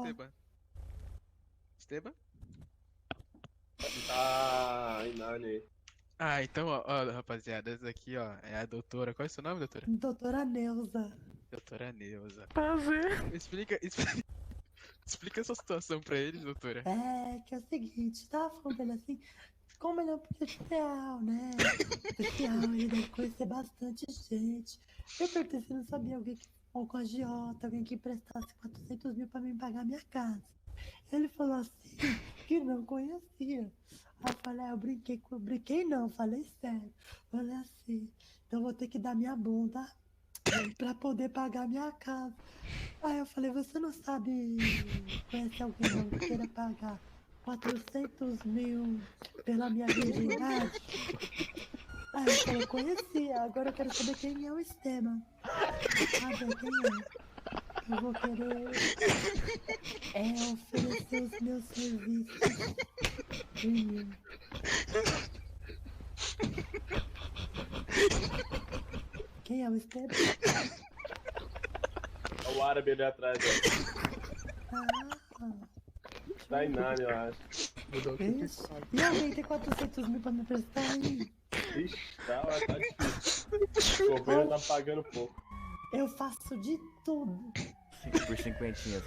Esteban. Esteban? Tá, Inani aí. Ah, então, ó, rapaziada, essa aqui, ó, é a doutora. Qual é o seu nome, doutora? Doutora Neuza. Doutora Neuza. Prazer. Explica essa situação pra eles, doutora. É, que é o seguinte, tava falando dele assim, como ele é um policial, né? Policial, ele deve conhecer bastante gente. Eu perguntei se não sabia alguém que ou com a agiota, alguém que emprestasse 400 mil pra mim pagar minha casa. Ele falou assim, que não conhecia. Aí eu falei, brinquei não, falei sério. Falei assim, então vou ter que dar minha bunda pra poder pagar minha casa. Aí eu falei, você não sabe, conhece alguém não que queira pagar 400 mil pela minha virgindade? Aí eu falei, conhecia, agora eu quero saber quem é o Esteban. Saber quem é. Eu vou querer oferecer os meus serviços. Quem é o Esteban? É o árabe ali atrás, ó. Ah, Tá Inani, eu acho. isso. E alguém tem 400 mil pra me prestar aí? Ixi, tá difícil. O governo tá pagando pouco. Eu faço de tudo. 5 por 50.